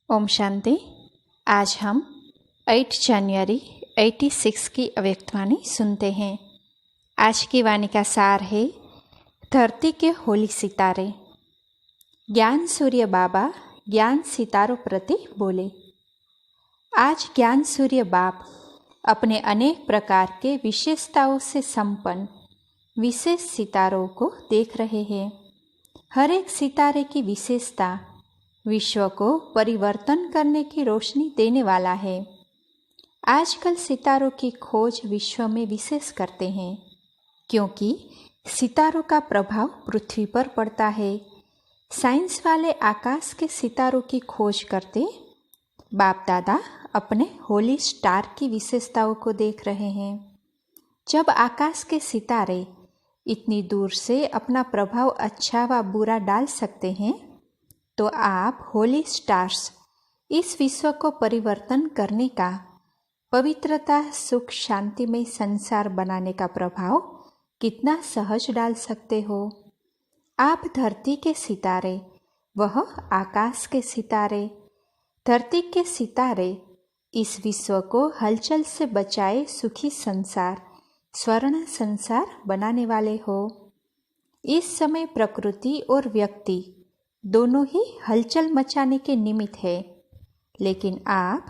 ओम शांति। आज हम 8 जनवरी 86 की अव्यक्तवाणी सुनते हैं। आज की वाणी का सार है धरती के होली सितारे। ज्ञान सूर्य बाबा ज्ञान सितारों प्रति बोले। आज ज्ञान सूर्य बाप अपने अनेक प्रकार के विशेषताओं से संपन्न विशेष सितारों को देख रहे हैं। हर एक सितारे की विशेषता विश्व को परिवर्तन करने की रोशनी देने वाला है। आजकल सितारों की खोज विश्व में विशेष करते हैं क्योंकि सितारों का प्रभाव पृथ्वी पर पड़ता है। साइंस वाले आकाश के सितारों की खोज करते बाप दादा अपने होली स्टार की विशेषताओं को देख रहे हैं। जब आकाश के सितारे इतनी दूर से अपना प्रभाव अच्छा व बुरा डाल सकते हैं तो आप होली स्टार्स इस विश्व को परिवर्तन करने का, पवित्रता सुख शांतिमय संसार बनाने का प्रभाव कितना सहज डाल सकते हो। आप धरती के सितारे, वह आकाश के सितारे, धरती के सितारे इस विश्व को हलचल से बचाए सुखी संसार, स्वर्ण संसार बनाने वाले हो। इस समय प्रकृति और व्यक्ति दोनों ही हलचल मचाने के निमित्त है, लेकिन आप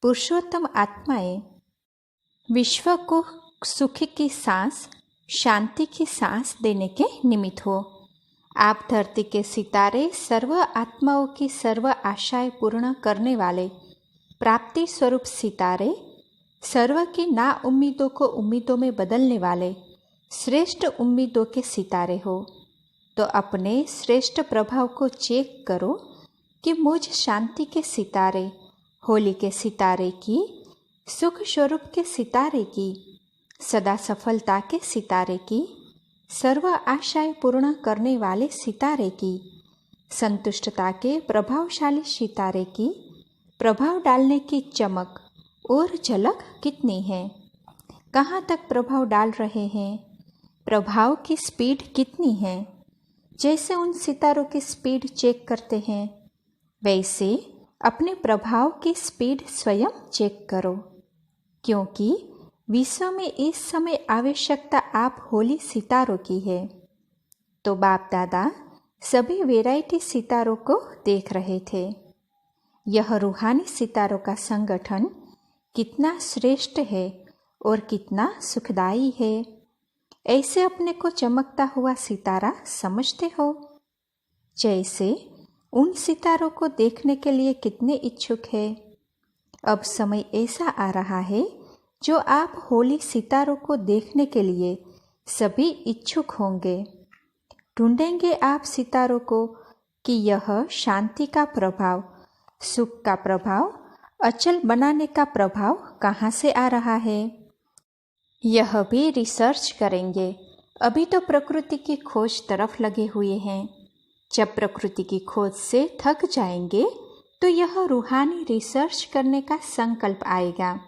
पुरुषोत्तम आत्माएं विश्व को सुख की सांस, शांति की सांस देने के निमित्त हो। आप धरती के सितारे सर्व आत्माओं की सर्व आशाएं पूर्ण करने वाले प्राप्ति स्वरूप सितारे, सर्व की ना उम्मीदों को उम्मीदों में बदलने वाले श्रेष्ठ उम्मीदों के सितारे हो। तो अपने श्रेष्ठ प्रभाव को चेक करो कि मुझ शांति के सितारे, होली के सितारे की, सुख स्वरूप के सितारे की, सदा सफलता के सितारे की, सर्व आशाएं पूर्ण करने वाले सितारे की, संतुष्टता के प्रभावशाली सितारे की प्रभाव डालने की चमक और झलक कितनी है। कहाँ तक प्रभाव डाल रहे हैं, प्रभाव की स्पीड कितनी है। जैसे उन सितारों की स्पीड चेक करते हैं, वैसे अपने प्रभाव की स्पीड स्वयं चेक करो, क्योंकि विश्व में इस समय आवश्यकता आप होली सितारों की है। तो बाप दादा सभी वैरायटी सितारों को देख रहे थे। यह रूहानी सितारों का संगठन कितना श्रेष्ठ है और कितना सुखदायी है। ऐसे अपने को चमकता हुआ सितारा समझते हो। जैसे उन सितारों को देखने के लिए कितने इच्छुक है। अब समय ऐसा आ रहा है जो आप होली सितारों को देखने के लिए सभी इच्छुक होंगे। ढूंढेंगे आप सितारों को कि यह शांति का प्रभाव, सुख का प्रभाव, अचल बनाने का प्रभाव कहाँ से आ रहा है। यह भी रिसर्च करेंगे। अभी तो प्रकृति की खोज तरफ लगे हुए हैं। जब प्रकृति की खोज से थक जाएंगे तो यह रूहानी रिसर्च करने का संकल्प आएगा।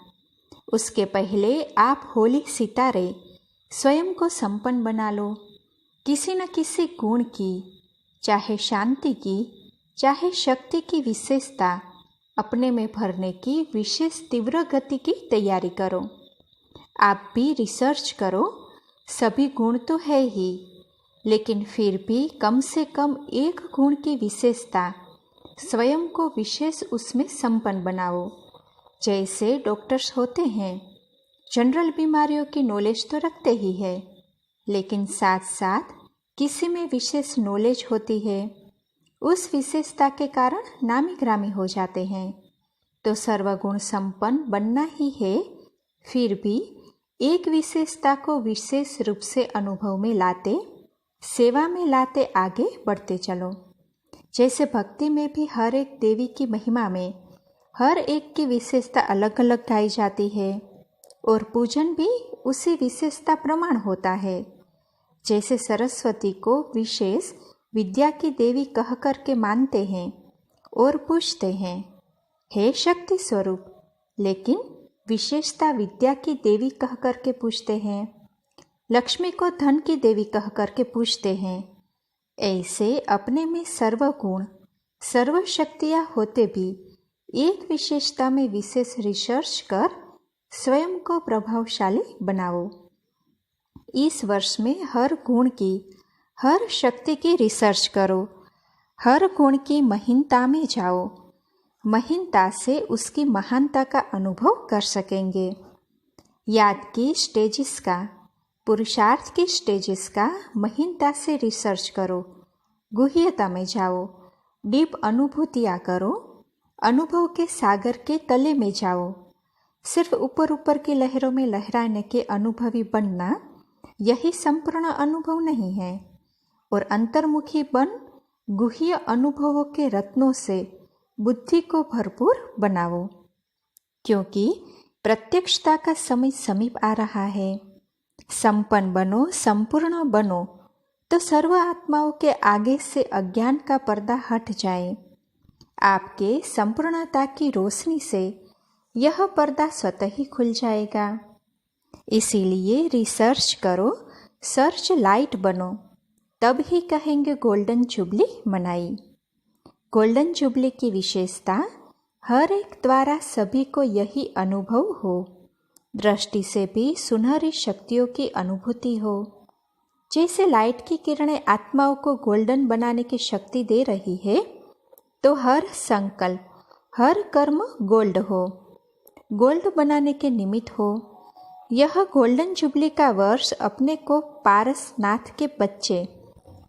उसके पहले आप होली सितारे स्वयं को संपन्न बना लो। किसी न किसी गुण की, चाहे शांति की, चाहे शक्ति की विशेषता अपने में भरने की विशेष तीव्र गति की तैयारी करो। आप भी रिसर्च करो। सभी गुण तो है ही, लेकिन फिर भी कम से कम एक गुण की विशेषता स्वयं को विशेष उसमें संपन्न बनाओ। जैसे डॉक्टर्स होते हैं, जनरल बीमारियों की नॉलेज तो रखते ही है, लेकिन साथ साथ किसी में विशेष नॉलेज होती है। उस विशेषता के कारण नामी ग्रामी हो जाते हैं। तो सर्वगुण संपन्न बनना ही है, फिर भी एक विशेषता को विशेष रूप से अनुभव में लाते, सेवा में लाते आगे बढ़ते चलो। जैसे भक्ति में भी हर एक देवी की महिमा में हर एक की विशेषता अलग अलग गाई जाती है और पूजन भी उसी विशेषता प्रमाण होता है। जैसे सरस्वती को विशेष विद्या की देवी कह कर के मानते हैं और पूछते हैं, हे शक्ति स्वरूप, लेकिन विशेषता विद्या की देवी कह करके पूछते हैं। लक्ष्मी को धन की देवी कह करके पूछते हैं। ऐसे अपने में सर्वगुण, सर्व शक्तियाँ होते भी एक विशेषता में विशेष रिसर्च कर स्वयं को प्रभावशाली बनाओ। इस वर्ष में हर गुण की, हर शक्ति की रिसर्च करो। हर गुण की महीनता में जाओ। महीनता से उसकी महानता का अनुभव कर सकेंगे। याद की स्टेजेस का, पुरुषार्थ की स्टेजेस का महीनता से रिसर्च करो। गुह्यता में जाओ। डीप अनुभूतियाँ करो। अनुभव के सागर के तले में जाओ। सिर्फ ऊपर ऊपर की लहरों में लहराने के अनुभवी बनना, यही संपूर्ण अनुभव नहीं है। और अंतर्मुखी बन गुह्य अनुभवों के रत्नों से बुद्धि को भरपूर बनाओ, क्योंकि प्रत्यक्षता का समय समीप आ रहा है। संपन्न बनो, संपूर्ण बनो, तो सर्व आत्माओं के आगे से अज्ञान का पर्दा हट जाए। आपके संपूर्णता की रोशनी से यह पर्दा स्वतः ही खुल जाएगा। इसीलिए रिसर्च करो, सर्च लाइट बनो, तब ही कहेंगे गोल्डन जुबली मनाई। गोल्डन जुबली की विशेषता, हर एक द्वारा सभी को यही अनुभव हो। दृष्टि से भी सुनहरी शक्तियों की अनुभूति हो। जैसे लाइट की किरणें आत्माओं को गोल्डन बनाने की शक्ति दे रही है, तो हर संकल्प, हर कर्म गोल्ड हो, गोल्ड बनाने के निमित्त हो। यह गोल्डन जुबली का वर्ष अपने को पारसनाथ के बच्चे,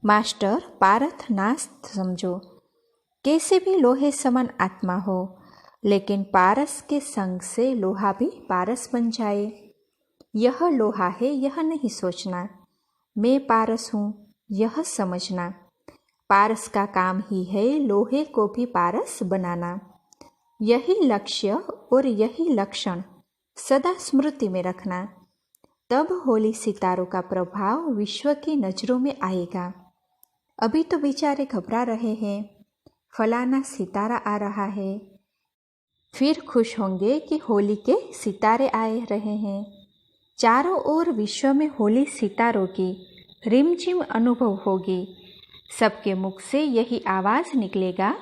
मास्टर पारथनाथ समझो। कैसे भी लोहे समान आत्मा हो, लेकिन पारस के संग से लोहा भी पारस बन जाए। यह लोहा है, यह नहीं सोचना। मैं पारस हूँ, यह समझना। पारस का काम ही है लोहे को भी पारस बनाना। यही लक्ष्य और यही लक्षण सदा स्मृति में रखना। तब होली सितारों का प्रभाव विश्व की नजरों में आएगा। अभी तो बेचारे घबरा रहे हैं, फलाना सितारा आ रहा है, फिर खुश होंगे कि होली के सितारे आए रहे हैं। चारों ओर विश्व में होली सितारों की रिमझिम अनुभव होगी। सबके मुख से यही आवाज़ निकलेगा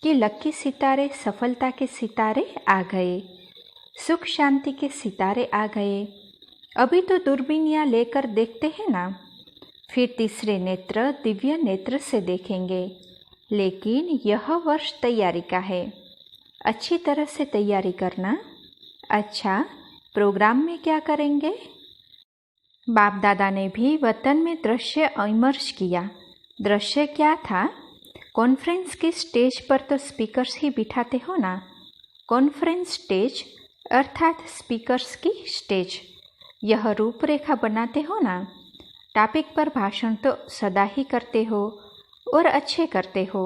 कि लकी सितारे, सफलता के सितारे आ गए, सुख शांति के सितारे आ गए। अभी तो दूरबीनियाँ लेकर देखते हैं ना, फिर तीसरे नेत्र दिव्य नेत्र से देखेंगे। लेकिन यह वर्ष तैयारी का है। अच्छी तरह से तैयारी करना। अच्छा, प्रोग्राम में क्या करेंगे? बाप दादा ने भी वतन में दृश्य इमर्ज किया। दृश्य क्या था? कॉन्फ्रेंस के स्टेज पर तो स्पीकर्स ही बिठाते हो ना। कॉन्फ्रेंस स्टेज अर्थात स्पीकर्स की स्टेज, यह रूपरेखा बनाते हो ना। टॉपिक पर भाषण तो सदा ही करते हो और अच्छे करते हो,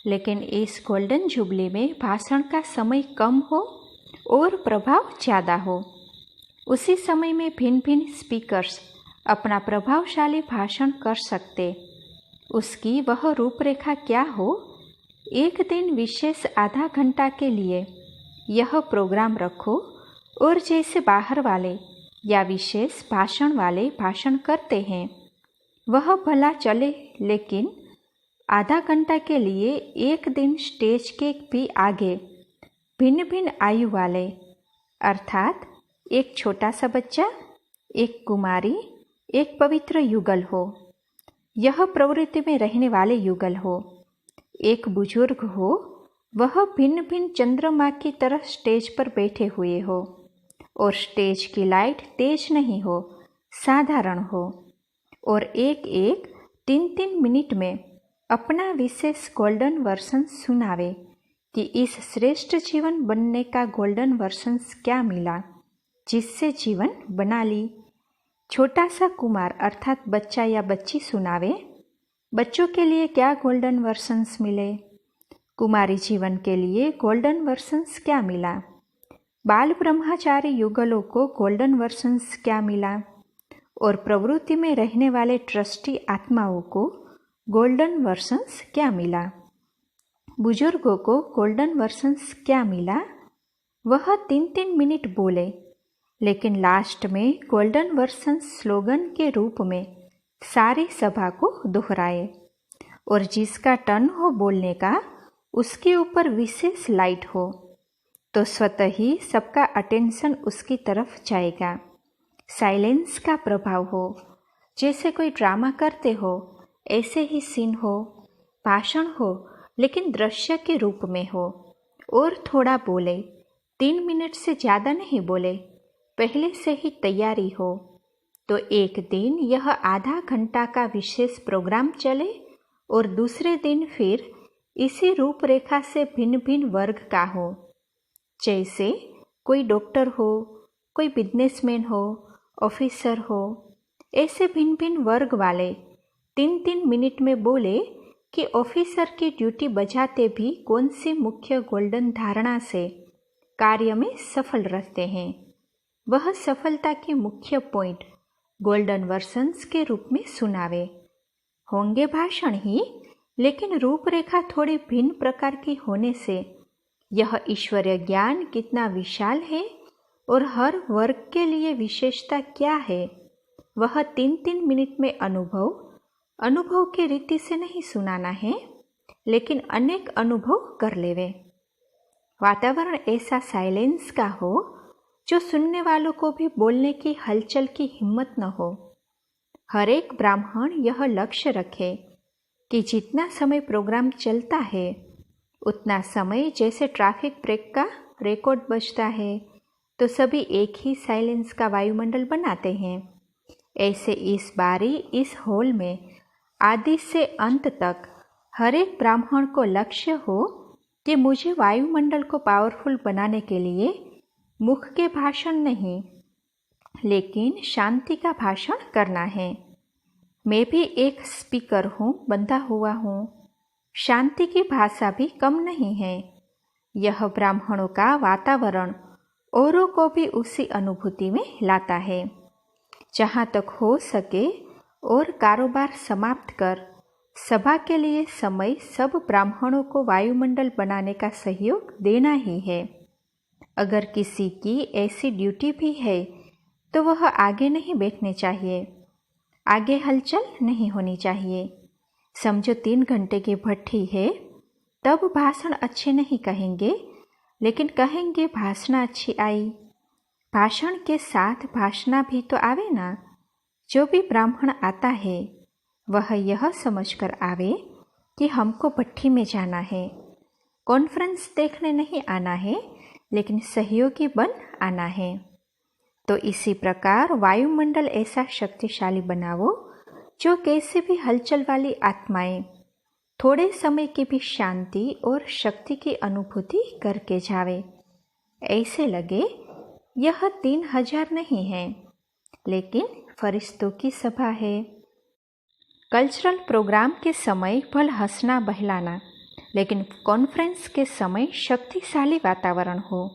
लेकिन इस गोल्डन जुबली में भाषण का समय कम हो और प्रभाव ज़्यादा हो। उसी समय में भिन्न भिन्न स्पीकर्स अपना प्रभावशाली भाषण कर सकते। उसकी वह रूपरेखा क्या हो? एक दिन विशेष आधा घंटा के लिए यह प्रोग्राम रखो और जैसे बाहर वाले या विशेष भाषण वाले भाषण करते हैं वह भला चले, लेकिन आधा घंटा के लिए एक दिन स्टेज के भी आगे भिन्न भिन्न आयु वाले, अर्थात एक छोटा सा बच्चा, एक कुमारी, एक पवित्र युगल हो, यह प्रवृत्ति में रहने वाले युगल हो, एक बुजुर्ग हो, वह भिन्न भिन्न चंद्रमा की तरह स्टेज पर बैठे हुए हो और स्टेज की लाइट तेज नहीं हो, साधारण हो, और एक एक 3-3 मिनट में अपना विशेष गोल्डन वर्सन सुनावे कि इस श्रेष्ठ जीवन बनने का गोल्डन वर्सन क्या मिला जिससे जीवन बना ली। छोटा सा कुमार अर्थात बच्चा या बच्ची सुनावे बच्चों के लिए क्या गोल्डन वर्सन्स मिले, कुमारी जीवन के लिए गोल्डन वर्सन्स क्या मिला, बाल ब्रह्मचारी युगलों को गोल्डन वर्सन्स क्या मिला, और प्रवृत्ति में रहने वाले ट्रस्टी आत्माओं को गोल्डन वर्सन्स क्या मिला, बुजुर्गों को गोल्डन वर्सन्स क्या मिला। वह 3-3 मिनट बोले, लेकिन लास्ट में गोल्डन वर्सन्स स्लोगन के रूप में सारी सभा को दोहराए, और जिसका टर्न हो बोलने का उसके ऊपर विशेष लाइट हो तो स्वतः ही सबका अटेंशन उसकी तरफ जाएगा। साइलेंस का प्रभाव हो, जैसे कोई ड्रामा करते हो ऐसे ही सीन हो, भाषण हो लेकिन दृश्य के रूप में हो, और थोड़ा बोले, 3 मिनट से ज़्यादा नहीं बोले, पहले से ही तैयारी हो, तो एक दिन यह आधा घंटा का विशेष प्रोग्राम चले और दूसरे दिन फिर इसी रूपरेखा से भिन्न भिन्न वर्ग का हो। जैसे कोई डॉक्टर हो, कोई बिजनेसमैन हो, ऑफिसर हो, ऐसे भिन्न भिन्न वर्ग वाले 3-3 मिनट में बोले कि ऑफिसर की ड्यूटी बजाते भी कौन सी मुख्य गोल्डन धारणा से कार्य में सफल रहते हैं। वह सफलता के मुख्य पॉइंट गोल्डन वर्सन्स के रूप में सुनावे। होंगे भाषण ही, लेकिन रूपरेखा थोड़ी भिन्न प्रकार की होने से यह ईश्वरीय ज्ञान कितना विशाल है और हर वर्ग के लिए विशेषता क्या है, वह 3-3 मिनट में अनुभव के रीति से नहीं सुनाना है, लेकिन अनेक अनुभव कर लेवे। वातावरण ऐसा साइलेंस का हो जो सुनने वालों को भी बोलने की हलचल की हिम्मत न हो। हर एक ब्राह्मण यह लक्ष्य रखे कि जितना समय प्रोग्राम चलता है उतना समय, जैसे ट्रैफिक ब्रेक का रिकॉर्ड बजता है तो सभी एक ही साइलेंस का वायुमंडल बनाते हैं, ऐसे इस बारी इस हॉल में आदि से अंत तक हर एक ब्राह्मण को लक्ष्य हो कि मुझे वायुमंडल को पावरफुल बनाने के लिए मुख के भाषण नहीं, लेकिन शांति का भाषण करना है। मैं भी एक स्पीकर हूँ, बंधा हुआ हूँ। शांति की भाषा भी कम नहीं है। यह ब्राह्मणों का वातावरण औरों को भी उसी अनुभूति में लाता है। जहाँ तक हो सके और कारोबार समाप्त कर सभा के लिए समय सब ब्राह्मणों को वायुमंडल बनाने का सहयोग देना ही है। अगर किसी की ऐसी ड्यूटी भी है तो वह आगे नहीं बैठने चाहिए, आगे हलचल नहीं होनी चाहिए। समझो 3 घंटे की भट्ठी है, तब भाषण अच्छे नहीं कहेंगे, लेकिन कहेंगे भाषण अच्छी आई। भाषण के साथ भाषणा भी तो आवे ना। जो भी ब्राह्मण आता है वह यह समझकर आवे कि हमको भट्ठी में जाना है, कॉन्फ्रेंस देखने नहीं आना है, लेकिन सहयोगी बन आना है। तो इसी प्रकार वायुमंडल ऐसा शक्तिशाली बनाओ जो कैसे भी हलचल वाली आत्माएं थोड़े समय की भी शांति और शक्ति की अनुभूति करके जावे। ऐसे लगे यह 3000 नहीं है, लेकिन फरिश्तों की सभा है। कल्चरल प्रोग्राम के समय भल हंसना बहलाना, लेकिन कॉन्फ्रेंस के समय शक्तिशाली वातावरण हो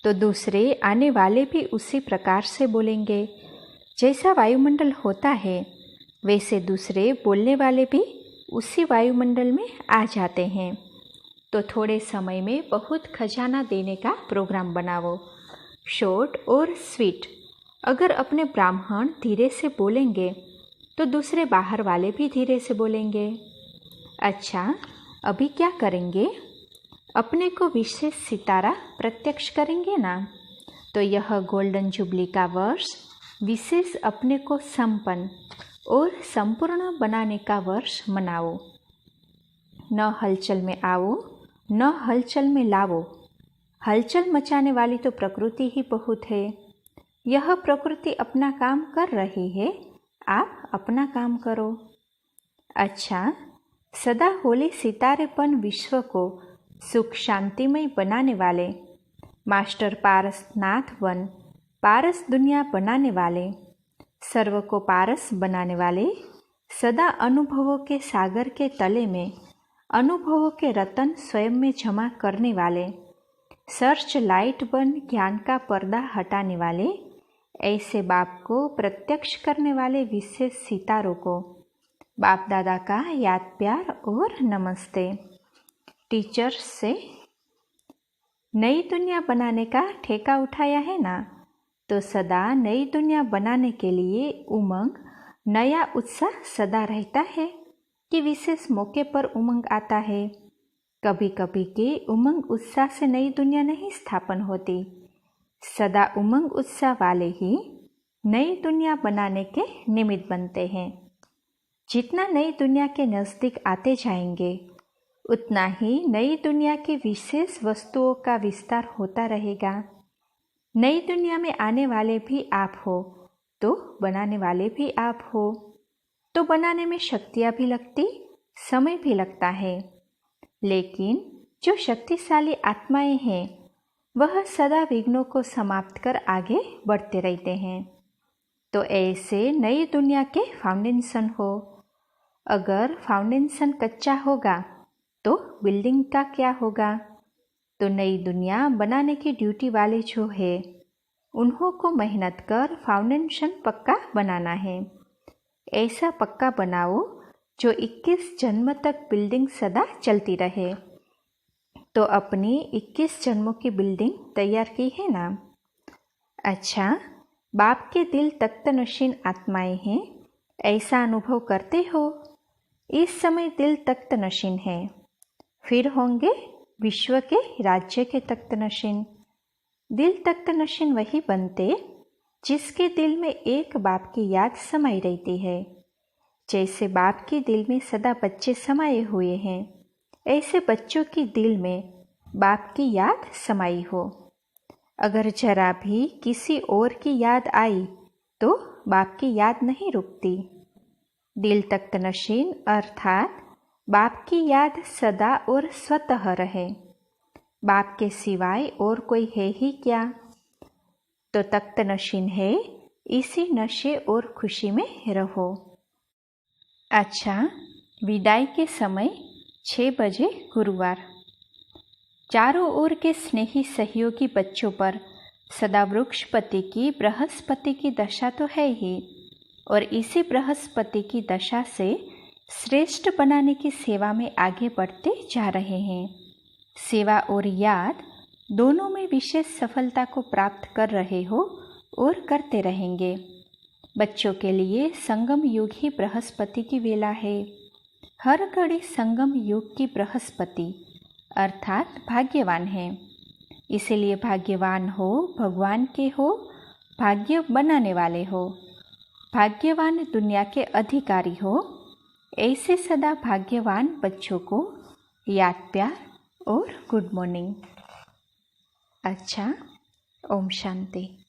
तो दूसरे आने वाले भी उसी प्रकार से बोलेंगे। जैसा वायुमंडल होता है वैसे दूसरे बोलने वाले भी उसी वायुमंडल में आ जाते हैं। तो थोड़े समय में बहुत खजाना देने का प्रोग्राम बनाओ, शॉर्ट और स्वीट। अगर अपने ब्राह्मण धीरे से बोलेंगे तो दूसरे बाहर वाले भी धीरे से बोलेंगे। अच्छा, अभी क्या करेंगे? अपने को विशेष सितारा प्रत्यक्ष करेंगे ना। तो यह गोल्डन जुबली का वर्ष विशेष अपने को संपन्न और संपूर्ण बनाने का वर्ष मनाओ। न हलचल में आओ, न हलचल में लाओ। हलचल मचाने वाली तो प्रकृति ही बहुत है। यह प्रकृति अपना काम कर रही है, आप अपना काम करो। अच्छा, सदा होली सितारेपन विश्व को सुख शांतिमय बनाने वाले मास्टर पारसनाथ वन, पारस दुनिया बनाने वाले, सर्व को पारस बनाने वाले, सदा अनुभवों के सागर के तले में अनुभवों के रतन स्वयं में जमा करने वाले, सर्च लाइट बन ज्ञान का पर्दा हटाने वाले, ऐसे बाप को प्रत्यक्ष करने वाले विशेष सितारों को बाप दादा का याद प्यार और नमस्ते। टीचर्स से नई दुनिया बनाने का ठेका उठाया है ना, तो सदा नई दुनिया बनाने के लिए उमंग, नया उत्साह सदा रहता है कि विशेष मौके पर उमंग आता है। कभी कभी के उमंग उत्साह से नई दुनिया नहीं स्थापन होती। सदा उमंग उत्साह वाले ही नई दुनिया बनाने के निमित्त बनते हैं। जितना नई दुनिया के नज़दीक आते जाएंगे उतना ही नई दुनिया की विशेष वस्तुओं का विस्तार होता रहेगा। नई दुनिया में आने वाले भी आप हो तो बनाने वाले भी आप हो, तो बनाने में शक्तियाँ भी लगती, समय भी लगता है। लेकिन जो शक्तिशाली आत्माएं हैं वह सदा विघ्नों को समाप्त कर आगे बढ़ते रहते हैं। तो ऐसे नई दुनिया के फाउंडेशन हो। अगर फाउंडेशन कच्चा होगा तो बिल्डिंग का क्या होगा। तो नई दुनिया बनाने की ड्यूटी वाले जो है उन्हों को मेहनत कर फाउंडेशन पक्का बनाना है। ऐसा पक्का बनाओ जो 21 जन्म तक बिल्डिंग सदा चलती रहे। तो अपनी 21 जन्मों की बिल्डिंग तैयार की है ना। अच्छा, बाप के दिल तख्तनशीन आत्माएं हैं, ऐसा अनुभव करते हो। इस समय दिल तख्तनशीन है, फिर होंगे विश्व के राज्य के तख्तनशीन। दिल तख्तनशीन वही बनते जिसके दिल में एक बाप की याद समाई रहती है। जैसे बाप के दिल में सदा बच्चे समाये हुए हैं, ऐसे बच्चों की दिल में बाप की याद समाई हो। अगर जरा भी किसी और की याद आई तो बाप की याद नहीं रुकती। दिल तख्तनशीन अर्थात बाप की याद सदा और स्वतः रहे। बाप के सिवाय और कोई है ही क्या। तो तख्तनशीन है, इसी नशे और खुशी में रहो। अच्छा, विदाई के समय 6 बजे गुरुवार। चारों ओर के स्नेही सहयोगी बच्चों पर सदा वृक्षपति की बृहस्पति की दशा तो है ही, और इसी बृहस्पति की दशा से श्रेष्ठ बनाने की सेवा में आगे बढ़ते जा रहे हैं। सेवा और याद दोनों में विशेष सफलता को प्राप्त कर रहे हो और करते रहेंगे। बच्चों के लिए संगम युग ही बृहस्पति की वेला है। हर घड़ी संगम युग की बृहस्पति अर्थात भाग्यवान है। इसीलिए भाग्यवान हो, भगवान के हो, भाग्य बनाने वाले हो, भाग्यवान दुनिया के अधिकारी हो। ऐसे सदा भाग्यवान बच्चों को याद, प्यार और गुड मॉर्निंग। अच्छा, ओम शांति।